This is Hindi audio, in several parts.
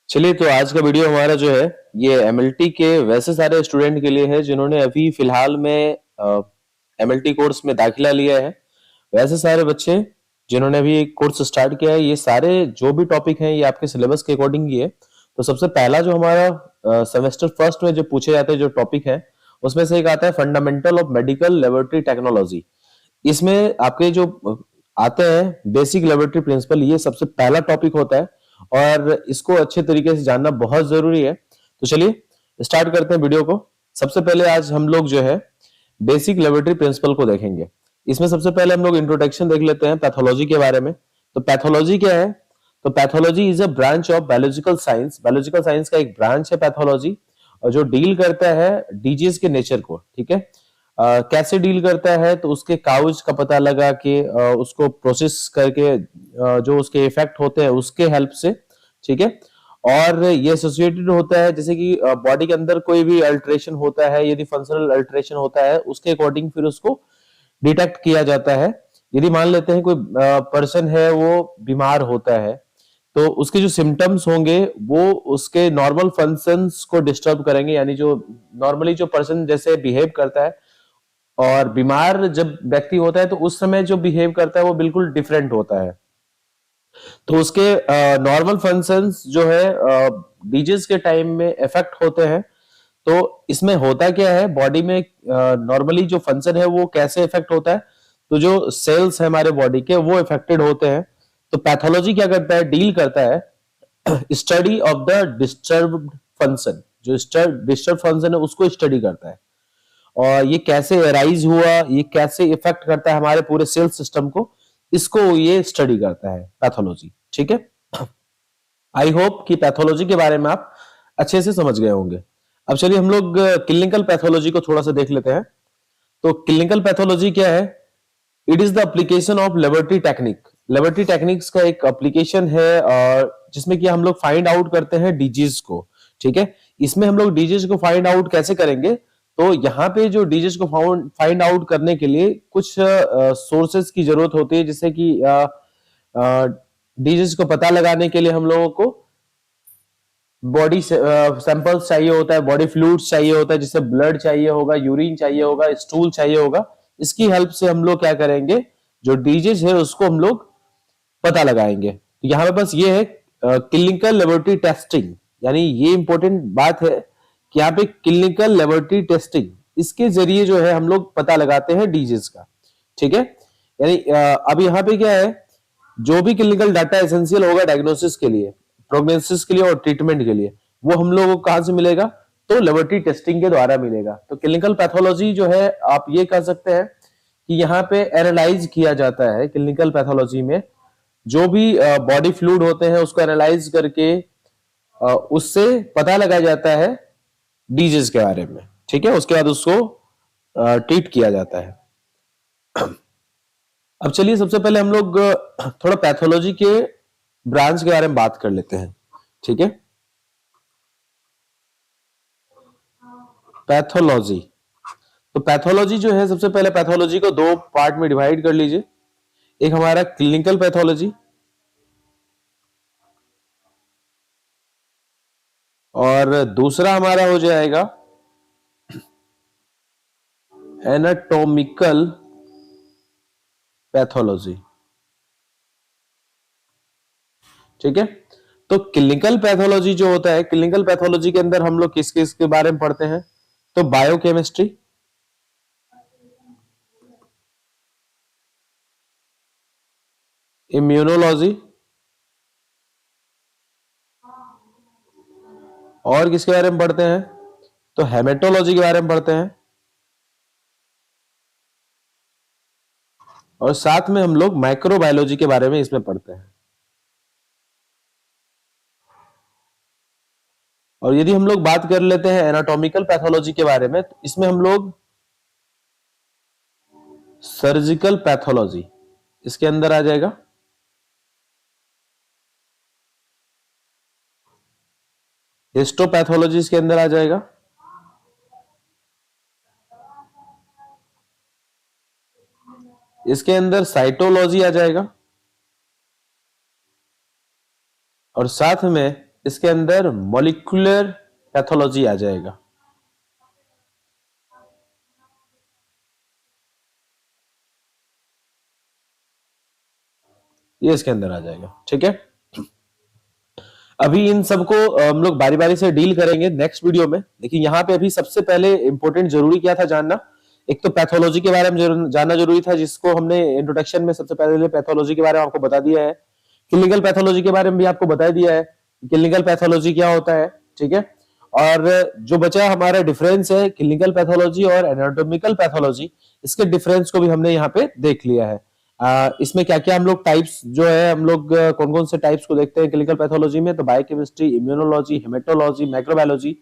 चलिए, तो आज का वीडियो हमारा जो है ये एमएलटी के वैसे सारे स्टूडेंट के लिए है जिन्होंने अभी फिलहाल में एमएलटी कोर्स में दाखिला लिया है। वैसे सारे बच्चे जिन्होंने अभी एक कोर्स स्टार्ट किया है, ये सारे जो भी टॉपिक हैं ये आपके सिलेबस के अकॉर्डिंग ही है। तो सबसे पहला जो हमारा सेमेस्टर फर्स्ट में जो पूछे जाते हैं जो टॉपिक है, उसमें से एक आता है fundamental of medical laboratory technology. इसमें आपके जो आते हैं बेसिक लेबोरेटरी प्रिंसिपल, ये सबसे पहला टॉपिक होता है और इसको अच्छे तरीके से जानना बहुत जरूरी है। तो चलिए स्टार्ट करते हैं वीडियो को। सबसे पहले आज हम लोग जो है बेसिक लेबोरेटरी प्रिंसिपल को देखेंगे। इसमें सबसे पहले हम लोग इंट्रोडक्शन देख लेते हैं पैथोलॉजी के बारे में। तो पैथोलॉजी क्या है? तो pathology is a branch of biological science. Biological science का एक ब्रांच है पैथोलॉजी, और जो डील करता है डिजीज के नेचर को। ठीक है, कैसे डील करता है? तो उसके काउज का पता लगा के उसको प्रोसेस करके जो उसके इफेक्ट होते हैं उसके हेल्प से। ठीक है, और ये एसोसिएटेड होता है जैसे कि बॉडी के अंदर कोई भी अल्टरेशन होता है, यदि फंक्शनल अल्टरेशन होता है उसके अकॉर्डिंग फिर उसको डिटेक्ट किया जाता है। यदि मान लेते हैं कोई पर्सन है वो बीमार होता है, तो उसके जो सिम्टम्स होंगे वो उसके नॉर्मल फंक्शंस को डिस्टर्ब करेंगे, यानी जो नॉर्मली जो पर्सन जैसे बिहेव करता है और बीमार जब व्यक्ति होता है तो उस समय जो बिहेव करता है वो बिल्कुल डिफरेंट होता है। तो उसके नॉर्मल फंक्शंस जो है डिजीज के टाइम में इफेक्ट होते हैं। तो इसमें होता क्या है, बॉडी में नॉर्मली जो फंक्शन है वो कैसे इफेक्ट होता है? तो जो सेल्स है हमारे बॉडी के वो इफेक्टेड होते हैं। तो पैथोलॉजी क्या करता है? डील करता है study of the disturbed function. जो डिस्टर्ब फंक्शन है उसको स्टडी करता है, और ये कैसे अराइज हुआ, ये कैसे इफेक्ट करता है हमारे पूरे सेल सिस्टम को, इसको ये स्टडी करता है पैथोलॉजी। ठीक है, आई होप कि पैथोलॉजी के बारे में आप अच्छे से समझ गए होंगे। अब चलिए हम लोग क्लिनिकल पैथोलॉजी को थोड़ा सा देख लेते हैं। तो क्लिनिकल पैथोलॉजी क्या है? It is the application of laboratory technique. Laboratory techniques का एक एप्लीकेशन है और जिसमें कि हम लोग फाइंड आउट करते हैं डिजीज को। ठीक है, इसमें हम लोग डिजीज को फाइंड आउट कैसे करेंगे? तो यहाँ पे जो डिजीज को फाइंड आउट करने के लिए कुछ सोर्सेस की जरूरत होती है, जैसे कि डिजीज को पता लगाने के लिए हम लोगों को बॉडी सैंपल्स चाहिए होता है, बॉडी फ्लूइड्स चाहिए होता है, जिससे ब्लड चाहिए होगा, यूरिन चाहिए होगा, स्टूल चाहिए होगा। इसकी हेल्प से हम लोग क्या करेंगे, जो डिजीज है उसको हम लोग पता लगाएंगे। तो यहाँ पे बस ये है क्लिनिकल लेबोरेटरी टेस्टिंग, यानी ये इंपॉर्टेंट बात है कि यहाँ पे क्लिनिकल लेबोरेटरी टेस्टिंग, इसके जरिए जो है हम लोग पता लगाते हैं डिजीज का। ठीक है, यानी अब यहाँ पे क्या है, जो भी क्लिनिकल डाटा एसेंशियल होगा डायग्नोसिस के लिए, प्रोग्नोसिस के लिए और ट्रीटमेंट के लिए, वो हम लोगों को कहां से मिलेगा? तो लेबोरेटरी टेस्टिंग के द्वारा मिलेगा। तो क्लिनिकल पैथोलॉजी जो है आप ये कह सकते हैं कि यहाँ पे एनालाइज किया जाता है क्लिनिकल पैथोलॉजी में, जो भी बॉडी फ्लूइड होते हैं उसको एनालाइज करके उससे पता लगाया जाता है डिजीज के बारे में। ठीक है, उसके बाद उसको ट्रीट किया जाता है। अब चलिए सबसे पहले हम लोग थोड़ा पैथोलॉजी के ब्रांच के बारे में बात कर लेते हैं। ठीक है, पैथोलॉजी। तो पैथोलॉजी जो है, सबसे पहले पैथोलॉजी को दो पार्ट में डिवाइड कर लीजिए। एक हमारा क्लिनिकल पैथोलॉजी और दूसरा हमारा हो जाएगा एनाटॉमिकल पैथोलॉजी। ठीक है, तो क्लिनिकल पैथोलॉजी जो होता है, क्लिनिकल पैथोलॉजी के अंदर हम लोग किस किस के बारे में पढ़ते हैं? तो बायोकेमिस्ट्री, इम्यूनोलॉजी, और किसके बारे में पढ़ते हैं? तो हेमेटोलॉजी के बारे में पढ़ते हैं, और साथ में हम लोग माइक्रोबायोलॉजी के बारे में इसमें पढ़ते हैं। और यदि हम लोग बात कर लेते हैं एनाटॉमिकल पैथोलॉजी के बारे में, तो इसमें हम लोग सर्जिकल पैथोलॉजी इसके अंदर आ जाएगा, हिस्टोपैथोलॉजी इसके अंदर आ जाएगा, इसके अंदर साइटोलॉजी आ जाएगा, और साथ में इसके अंदर मॉलिक्यूलर पैथोलॉजी आ जाएगा। ये इसके अंदर आ जाएगा, ठीक है। अभी इन सबको हम लोग बारी बारी से डील करेंगे नेक्स्ट वीडियो में। देखिए यहाँ पे अभी सबसे पहले इंपॉर्टेंट जरूरी क्या था जानना, एक तो पैथोलॉजी के बारे में जानना जरूरी था, जिसको हमने इंट्रोडक्शन में सबसे पहले पैथोलॉजी के बारे में आपको बता दिया है। क्लिनिकल पैथोलॉजी के बारे में भी आपको बता दिया है, क्लिनिकल पैथोलॉजी क्या होता है, ठीक है। और जो बचा हमारा डिफरेंस है क्लिनिकल पैथोलॉजी और एनाटॉमिकल पैथोलॉजी, इसके डिफरेंस को भी हमने यहाँ पे देख लिया है। इसमें क्या क्या हम लोग टाइप्स जो है हम लोग कौन कौन से टाइप्स को देखते हैं क्लिनिकल पैथोलॉजी में, तो बायोकेमिस्ट्री, इम्यूनोलॉजी, हेमेटोलॉजी, माइक्रोबायोलॉजी।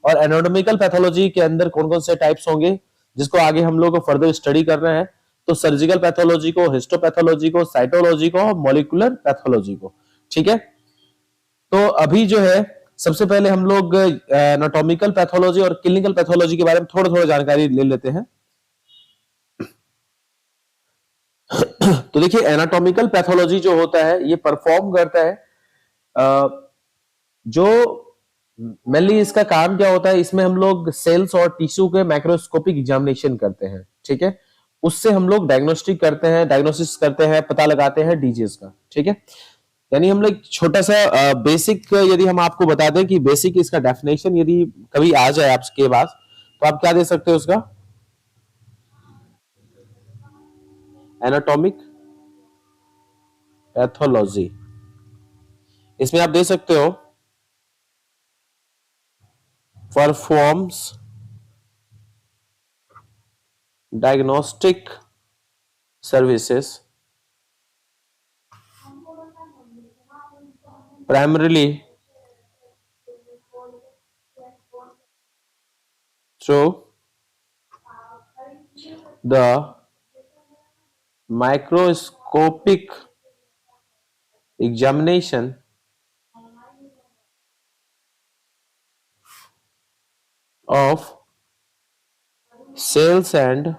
और एनाटॉमिकल पैथोलॉजी के अंदर कौन कौन से टाइप्स होंगे जिसको आगे हम लोग को फर्दर स्टडी करना है, तो सर्जिकल पैथोलॉजी को, हिस्टोपैथोलॉजी को, साइटोलॉजी को और मॉलिक्यूलर पैथोलॉजी को, ठीक है। तो अभी जो है सबसे पहले हम लोग एनाटॉमिकल पैथोलॉजी और क्लिनिकल पैथोलॉजी के बारे में थोड़ा थोड़ा जानकारी ले लेते हैं। तो देखिए एनाटॉमिकल पैथोलॉजी जो होता है ये परफॉर्म करता है जो मेनली इसका काम क्या होता है, इसमें हम लोग सेल्स और टिश्यू के माइक्रोस्कोपिक एग्जामिनेशन करते हैं, ठीक है। उससे हम लोग डायग्नोस्टिक करते हैं, डायग्नोसिस करते हैं, पता लगाते हैं डिजीज का, ठीक है। यानी हम लोग छोटा सा बेसिक यदि हम आपको बता दें कि बेसिक इसका डेफिनेशन यदि कभी आ जाए आपके पास, तो आप क्या दे सकते हो उसका, एनाटॉमिक पैथोलॉजी। इसमें आप दे सकते हो performs diagnostic services primarily through the microscopic examination of cells and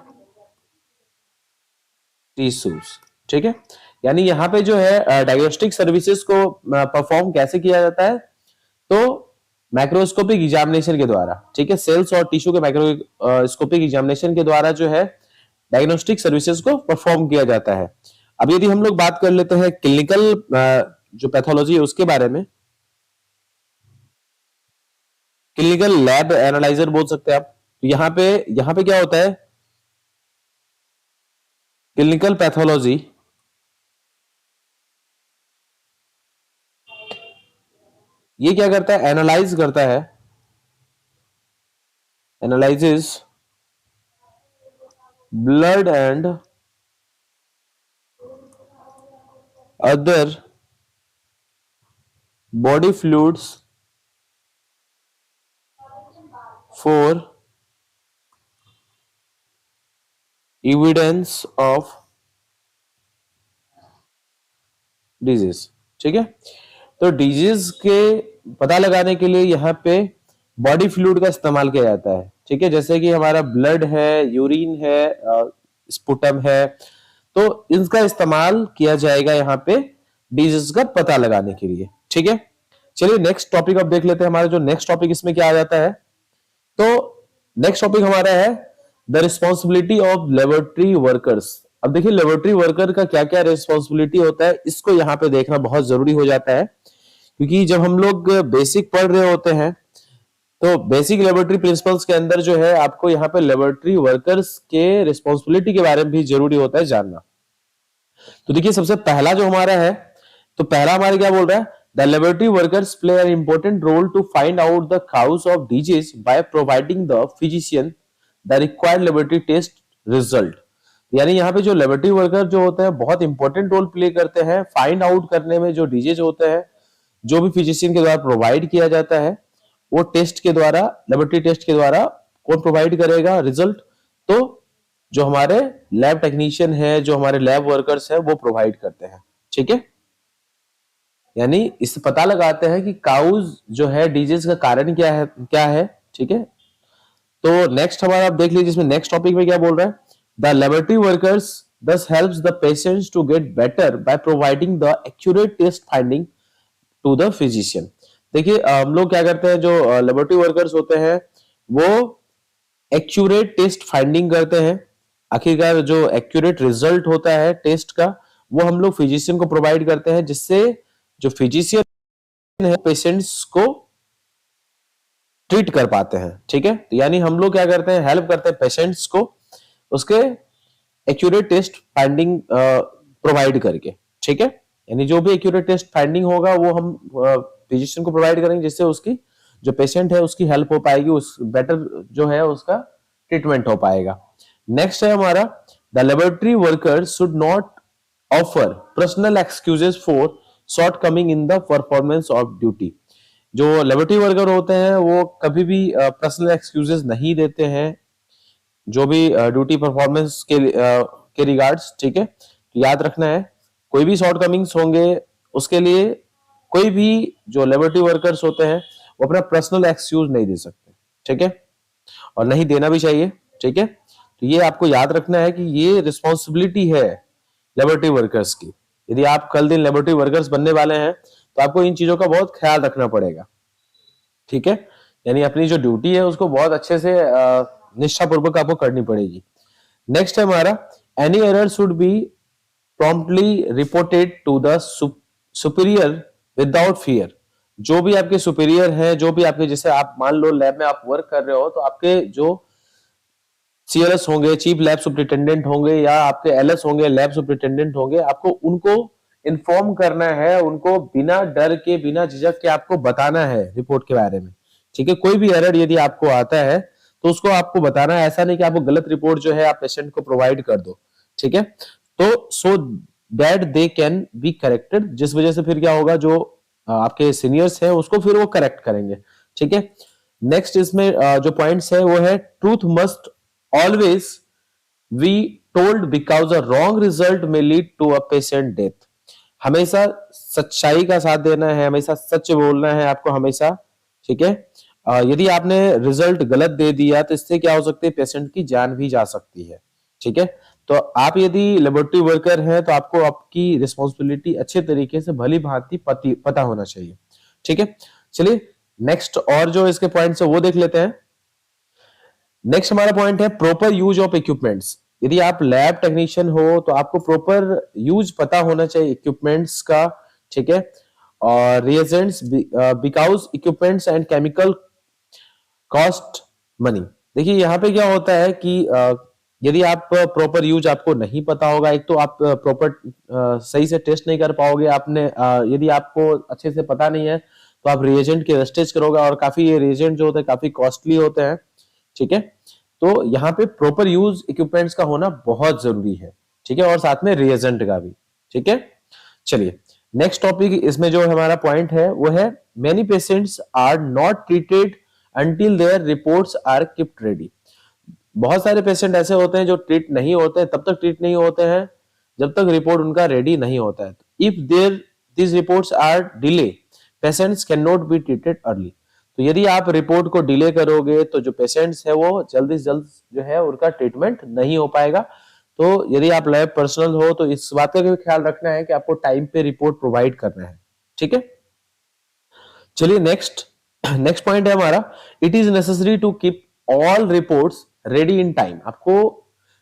tissues, ठीक है। यानी यहाँ पे जो है डायग्नोस्टिक सर्विसेज को परफॉर्म कैसे किया जाता है, तो माइक्रोस्कोपिक एग्जामिनेशन के द्वारा, ठीक है। सेल्स और टिश्यू के माइक्रोस्कोपिक एग्जामिनेशन के द्वारा जो है डायग्नोस्टिक सर्विसेज को परफॉर्म किया जाता है। अब यदि हम लोग बात कर लेते हैं क्लिनिकल जो पैथोलॉजी है उसके बारे में, क्लिनिकल लैब एनालाइजर बोल सकते हैं आप। तो यहाँ पे क्या होता है, क्लिनिकल पैथोलॉजी ये क्या करता है, एनालाइज करता है, analyses blood and other body fluids for evidence of disease, ठीक है। तो डिजीज के पता लगाने के लिए यहाँ पे बॉडी फ्लूइड का इस्तेमाल किया जाता है, ठीक है। जैसे कि हमारा ब्लड है, यूरिन है, स्पुटम है, तो इनका इस्तेमाल किया जाएगा यहाँ पे डिजीज का पता लगाने के लिए, ठीक है। चलिए नेक्स्ट टॉपिक अब देख लेते हैं। हमारा जो नेक्स्ट टॉपिक इसमें क्या आ जाता है, तो नेक्स्ट टॉपिक हमारा है the responsibility of laboratory workers. अब देखिए लेबोरेटरी वर्कर का क्या क्या रिस्पॉन्सिबिलिटी होता है, इसको यहाँ पे देखना बहुत जरूरी हो जाता है, क्योंकि जब हम लोग बेसिक पढ़ रहे होते हैं तो बेसिक लेबोरेटरी प्रिंसिपल्स के अंदर जो है आपको यहाँ पे लेबोरेटरी वर्कर्स के रिस्पॉन्सिबिलिटी के बारे में भी जरूरी होता है जानना। तो देखिए सबसे पहला जो हमारा है, तो पहला हमारे क्या बोल रहा है, the laboratory workers play an important role to find out the cause of disease by providing the physician the required laboratory test result. यानी यहाँ पे जो लेबोरेटरी वर्कर जो होते हैं बहुत इंपॉर्टेंट रोल प्ले करते हैं फाइंड आउट करने में, जो डिजीज होते हैं जो भी फिजिशियन के द्वारा प्रोवाइड किया जाता है वो टेस्ट के द्वारा, लेबोरेटरी टेस्ट के द्वारा कौन प्रोवाइड करेगा रिजल्ट, तो जो हमारे लैब टेक्नीशियन है, जो हमारे लैब वर्कर्स है वो प्रोवाइड करते हैं, ठीक है। यानी इससे पता लगाते हैं कि काउज जो है डिजीज का कारण क्या है, ठीक है। तो नेक्स्ट हमारा आप देख लीजिए इसमें नेक्स्ट टॉपिक में क्या बोल रहा है, the laboratory workers thus helps the patients to get better by providing the accurate test finding to the physician। देखिए हम लोग क्या करते हैं, जो लेबोरेटरी वर्कर्स होते हैं वो एक्यूरेट टेस्ट फाइंडिंग करते हैं। आखिरकार जो एक्यूरेट रिजल्ट होता है टेस्ट का, वो हम लोग फिजिशियन को प्रोवाइड करते हैं, जिससे जो फिजिशियन है पेशेंट्स को ट्रीट कर पाते हैं। ठीक है, तो यानी हम लोग क्या करते हैं, हेल्प करते हैं पेशेंट्स को उसके एक्यूरेट टेस्ट फाइंडिंग प्रोवाइड करके। ठीक है, यानी जो भी एक्यूरेट टेस्ट फाइंडिंग होगा वो हम फिजिशियन को प्रोवाइड करेंगे, जिससे उसकी जो पेशेंट है उसकी हेल्प हो पाएगी, उस बेटर जो है उसका ट्रीटमेंट हो पाएगा। नेक्स्ट है हमारा, the laboratory worker should not offer personal excuses for short coming in the performance of duty. जो लेबोरेटरी वर्कर होते हैं वो कभी भी पर्सनल एक्सक्यूजेस नहीं देते हैं जो भी ड्यूटी परफॉर्मेंस के रिगार्ड्स। ठीक है, तो याद रखना है, कोई भी शॉर्ट कमिंग्स होंगे उसके लिए कोई भी जो लेबोरेटरी वर्कर्स होते हैं वो अपना पर्सनल एक्सक्यूज नहीं दे सकते। ठीक है, और नहीं देना भी चाहिए। ठीक है, तो ये आपको याद रखना है कि ये रिस्पॉन्सिबिलिटी है लेबोरेटरी वर्कर्स की। यदि आप कल दिन लेबोरेटरी वर्कर्स बनने वाले हैं तो आपको इन चीजों का बहुत ख्याल रखना पड़ेगा। ठीक है, यानी अपनी जो ड्यूटी है उसको बहुत अच्छे से निष्ठापूर्वक आपको करनी पड़ेगी। नेक्स्ट है हमारा, any error should be promptly reported to the superior without fear. जो भी आपके सुपीरियर है, जो भी आपके, जैसे आप मान लो लैब में आप वर्क कर रहे हो तो आपके जो सीएलएस होंगे, चीफ लैब सुपरिटेंडेंट होंगे, या आपके एलएस होंगे, लैब सुपरिटेंडेंट होंगे, आपको उनको इन्फॉर्म करना है, उनको बिना डर के बिना झिझक के आपको बताना है रिपोर्ट के बारे में। ठीक है, कोई भी एरर यदि आपको आता है तो उसको आपको बताना है, ऐसा नहीं कि आपको गलत रिपोर्ट जो है आप पेशेंट को प्रोवाइड कर दो। ठीक है, तो so that they can be corrected, जिस वजह से फिर क्या होगा, जो आपके सीनियर्स हैं उसको फिर वो करेक्ट करेंगे। ठीक है, नेक्स्ट इसमें जो पॉइंट्स है वो है, truth must always be told because a wrong result may lead to a patient death। हमेशा सच्चाई का साथ देना है, हमेशा सच बोलना है आपको हमेशा। ठीक है, यदि आपने रिजल्ट गलत दे दिया तो इससे क्या हो सकती है, पेशेंट की जान भी जा सकती है। ठीक है, तो आप यदि लेबोरेटरी वर्कर हैं तो आपको आपकी रिस्पॉन्सिबिलिटी अच्छे तरीके से भली भांति पता होना चाहिए। ठीक है, चलिए नेक्स्ट और जो इसके पॉइंट्स है वो देख लेते हैं। नेक्स्ट हमारा पॉइंट है, प्रॉपर यूज ऑफ इक्विपमेंट्स। यदि आप लैब टेक्नीशियन हो तो आपको प्रॉपर यूज पता होना चाहिए इक्विपमेंट्स का। ठीक है, और reagents, because equipments and chemical cost money. देखिए यहाँ पे क्या होता है कि यदि आप प्रॉपर यूज आपको नहीं पता होगा, एक तो आप प्रॉपर सही से टेस्ट नहीं कर पाओगे, आपने यदि आपको अच्छे से पता नहीं है तो आप रिएजेंट के वेस्टेज करोगे, और काफी ये रिएजेंट जो होते हैं काफी कॉस्टली होते हैं। ठीक है, तो यहाँ पे प्रॉपर यूज इक्विपमेंट्स का होना बहुत जरूरी है। ठीक है, और साथ में रिएजेंट का भी। ठीक है, चलिए नेक्स्ट टॉपिक इसमें जो हमारा पॉइंट है वो है, many patients are not treated until their reports are kept ready. बहुत सारे पेशेंट ऐसे होते हैं जो ट्रीट नहीं होते हैं, तब तक ट्रीट नहीं होते हैं जब तक रिपोर्ट उनका रेडी नहीं होता है। If there this reports are delay, patients can not be treated early. तो यदि आप रिपोर्ट को डिले करोगे तो जो पेशेंट्स है वो जल्दी से जल्द जो है उनका ट्रीटमेंट नहीं हो पाएगा। तो यदि आप लैब पर्सनल हो तो इस बात का भी ख्याल रखना है कि आपको टाइम पे रिपोर्ट प्रोवाइड करना है। ठीक है, चलिए नेक्स्ट पॉइंट है हमारा, it is necessary to keep all reports ready in time. आपको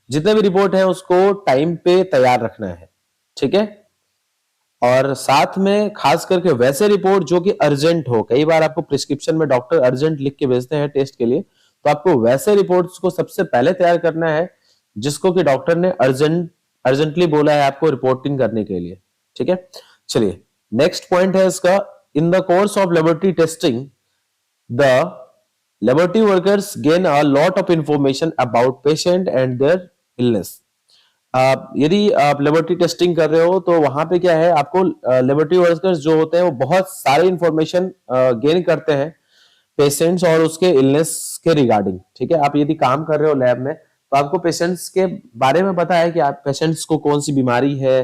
जितने भी रिपोर्ट है उसको टाइम पे तैयार रखना है। ठीक है, और साथ में खास करके वैसे रिपोर्ट जो कि अर्जेंट हो। कई बार आपको प्रिस्क्रिप्शन में डॉक्टर अर्जेंट लिख के भेजते हैं टेस्ट के लिए, तो आपको वैसे रिपोर्ट्स को सबसे पहले तैयार करना है जिसको कि डॉक्टर ने अर्जेंटली बोला है आपको रिपोर्टिंग करने के लिए। ठीक है, चलिए नेक्स्ट पॉइंट है इसका, in the course of laboratory testing the laboratory workers gain a lot of information about patient and their illness. यदि आप लेबोरेटरी टेस्टिंग कर रहे हो तो वहां पे क्या है, आपको लेबोरेटरी वर्कर्स जो होते हैं वो बहुत सारे इंफॉर्मेशन गेन करते हैं पेशेंट्स और उसके इलनेस के रिगार्डिंग। ठीक है, आप यदि काम कर रहे हो लैब में तो आपको पेशेंट्स के बारे में पता है कि आप पेशेंट्स को कौन सी बीमारी है,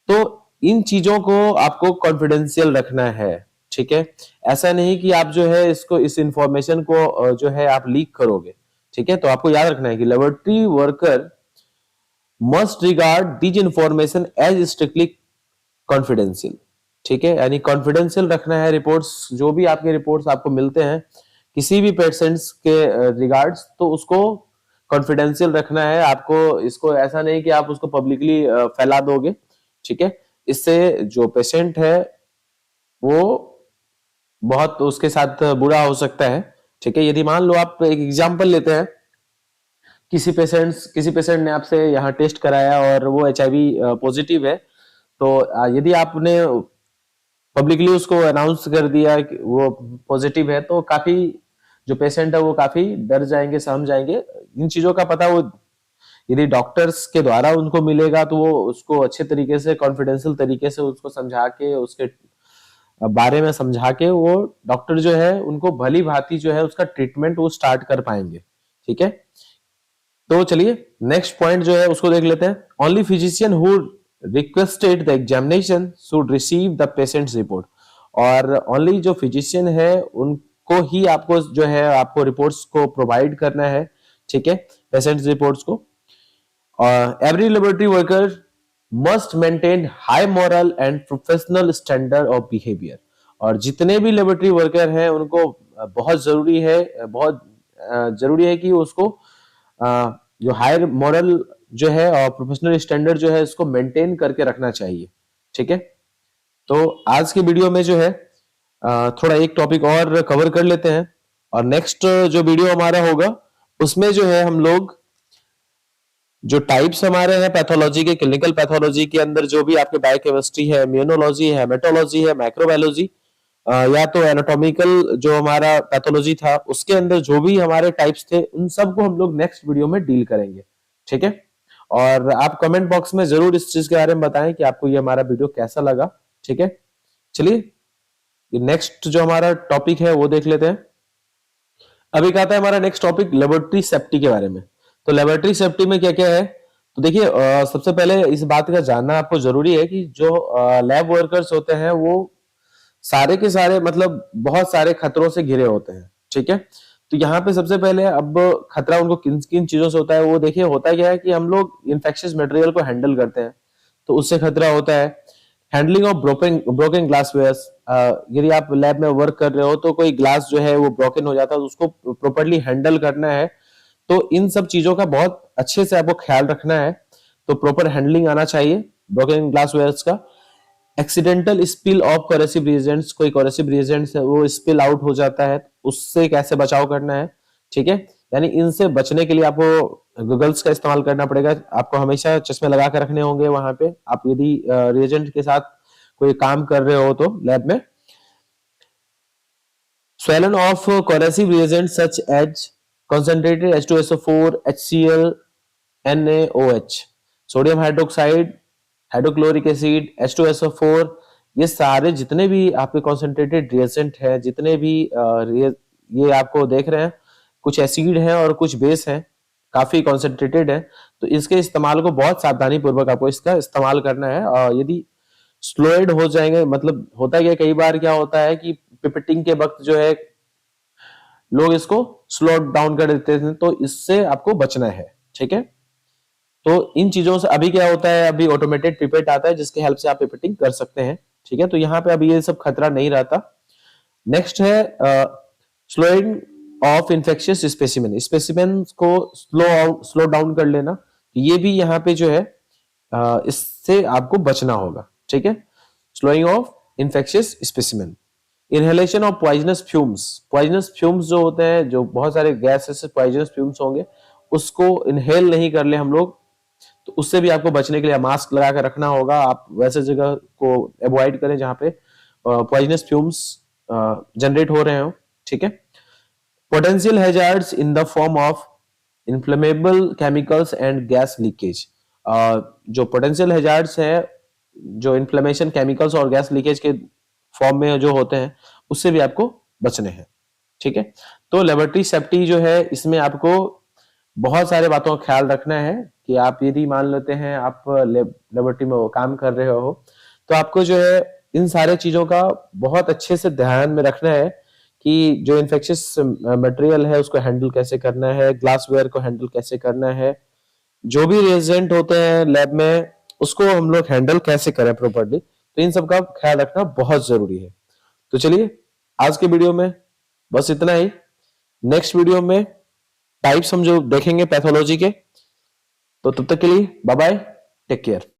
तो इन चीजों को आपको कॉन्फिडेंशियल रखना है। ठीक है, ऐसा नहीं कि आप जो है इसको इस इंफॉर्मेशन को जो है आप लीक करोगे। ठीक है, तो आपको याद रखना है कि laboratory worker must regard these information as strictly confidential। ठीक है, यानी कॉन्फिडेंशियल रखना है रिपोर्ट्स, जो भी आपके रिपोर्ट्स आपको मिलते हैं किसी भी पेशेंट्स के रिगार्ड्स, तो उसको कॉन्फिडेंशियल रखना है आपको। इसको ऐसा नहीं कि आप उसको पब्लिकली फैला दोगे, ठीक है। इससे जो पेशेंट है वो बहुत उसके साथ बुरा हो सकता है, ठीक है। यदि मान लो आप एक एग्जांपल लेते हैं, किसी पेशेंट ने आपसे यहाँ टेस्ट कराया और वो HIV पॉजिटिव है, तो यदि आपने पब्लिकली उसको अनाउंस कर दिया कि वो पॉजिटिव है, तो काफी जो पेशेंट है वो काफी डर जाएंगे, सहम जाएंगे। इन चीजों का पता वो यदि डॉक्टर्स के द्वारा उनको मिलेगा तो वो उसको अच्छे तरीके से कॉन्फिडेंशियल तरीके से उसको समझा के, उसके बारे में समझा के, वो डॉक्टर जो है उनको भली भांति जो है उसका ट्रीटमेंट वो स्टार्ट कर पाएंगे, ठीक है। तो चलिए नेक्स्ट पॉइंट जो है उसको देख लेते हैं। Only physician who requested the examination should receive the patients report. और ओनली जो फिजिशियन है उनको ही आपको जो है आपको रिपोर्ट्स को प्रोवाइड करना है, ठीक है, पेशेंट्स रिपोर्ट्स को। Every laboratory worker must maintain high moral and professional standard of behaviour. और जितने भी लेबोरेटरी वर्कर हैं उनको बहुत जरूरी है कि उसको जो हायर मॉरल जो है और प्रोफेशनल स्टैंडर्ड जो है इसको मेंटेन करके रखना चाहिए, ठीक है। तो आज के वीडियो में जो है थोड़ा एक टॉपिक और कवर कर लेते हैं, और नेक्स्ट जो वीडियो हमारा होगा उसमें जो है हम लोग जो टाइप्स हमारे हैं पैथोलॉजी के, क्लिनिकल पैथोलॉजी के अंदर जो भी आपके बायोकेमिस्ट्री है, इम्यूनोलॉजी है, हेमेटोलॉजी है, माइक्रोबायोलॉजी, या तो एनाटॉमिकल जो हमारा पैथोलॉजी था उसके अंदर जो भी हमारे टाइप्स थे, उन सबको हम लोग नेक्स्ट वीडियो में डील करेंगे, ठीक है। और आप कमेंट बॉक्स में जरूर इस चीज के बारे में बताएं कि आपको ये हमारा वीडियो कैसा लगा, ठीक है। चलिए नेक्स्ट जो हमारा टॉपिक है वो देख लेते हैं। अभी कहता है हमारा नेक्स्ट टॉपिक लेबोरेटरी सेफ्टी के बारे में। तो लेबोरेटरी सेफ्टी में क्या क्या है, तो देखिए सबसे पहले इस बात का जानना आपको जरूरी है कि जो लैब वर्कर्स होते हैं वो सारे के सारे मतलब बहुत सारे खतरों से घिरे होते हैं, ठीक है। तो यहाँ पे सबसे पहले अब खतरा उनको किन किन चीजों से होता है वो देखिए। होता क्या है कि हम लोग इन्फेक्शियस मटेरियल को हैंडल करते हैं तो उससे खतरा होता है। हैंडलिंग ऑफ ब्रोकन ग्लासवेयर्स, यदि आप लैब में वर्क कर रहे हो तो कोई ग्लास जो है वो ब्रोकन हो जाता है तो उसको प्रॉपर्ली हैंडल करना है। तो इन सब चीजों का बहुत अच्छे से आपको ख्याल रखना है, तो प्रॉपर हैंडलिंग आना चाहिए ब्रोकन ग्लासवेयर्स का। Accidental spill of coercive reagents, कोई कोरेसिव रिएजेंट्स है वो स्पिल आउट हो जाता है, उससे कैसे बचाव करना है, ठीक है। यानी इनसे बचने के लिए आपको गूगल्स का इस्तेमाल करना पड़ेगा, आपको हमेशा चश्मे लगा कर रखने होंगे वहां पे, आप यदि रिएजेंट के साथ कोई काम कर रहे हो तो लैब में। Swelling of corrosive reagents such as concentrated H2SO4, HCl, NaOH, sodium hydroxide, hydrochloric acid, H2SO4, ये सारे जितने भी आपके कॉन्सेंट्रेटेड रिएजेंट है, जितने भी ये आपको देख रहे हैं, कुछ एसिड है और कुछ बेस है, काफी कॉन्सेंट्रेटेड है, तो इसके इस्तेमाल को बहुत सावधानी पूर्वक आपको इसका इस्तेमाल करना है। और यदि स्लोइड हो जाएंगे, मतलब होता है कई बार क्या होता है कि पिपेटिंग के वक्त जो है लोग इसको स्लो डाउन कर देते हैं, तो इससे आपको बचना है, ठीक है। तो इन चीजों से अभी क्या होता है, अभी ऑटोमेटेड पिपेट आता है जिसके हेल्प से आप पिपेटिंग कर सकते हैं, ठीक है। तो यहाँ पे अभी ये सब खतरा नहीं रहता। नेक्स्ट है slowing of infectious specimen, specimen को स्लो डाउन कर लेना, ये भी यहाँ पे जो है इससे आपको बचना होगा, ठीक है। Slowing of infectious specimen. Inhalation of poisonous fumes जो होते हैं, जो बहुत सारे गैस से पॉइजनस फ्यूम्स होंगे, उसको इनहेल नहीं कर ले हम लोग, तो उससे भी आपको बचने के लिए मास्क लगा कर रखना होगा। आप वैसे जगह को अवॉइड करें जहां पे पॉइजनस फ्यूम्स जनरेट हो रहे हो, ठीक है। Potential hazards in the form of inflammable chemicals and gas leakage, जो पोटेंशियल हैजार्ड्स है, जो इन्फ्लेमेशन केमिकल्स और गैस लीकेज के फॉर्म में जो होते हैं, उससे भी आपको बचने हैं, ठीक है। तो लेबोरेटरी सेफ्टी जो है इसमें आपको बहुत सारे बातों का ख्याल रखना है कि आप यदि मान लेते हैं आप लेबोरेटरी में काम कर रहे हो तो आपको जो है इन सारे चीजों का बहुत अच्छे से ध्यान में रखना है कि जो इन्फेक्शियस मटेरियल है उसको हैंडल कैसे करना है, ग्लासवेयर को हैंडल कैसे करना है, जो भी रिएजेंट होते हैं लैब में उसको हम लोग हैंडल कैसे करें प्रॉपर्ली। तो इन सब का ख्याल रखना बहुत जरूरी है। तो चलिए आज के वीडियो में बस इतना ही। नेक्स्ट वीडियो में टाइप्स हम जो देखेंगे पैथोलॉजी के। तो तब तक के लिए बाय बाय, टेक केयर।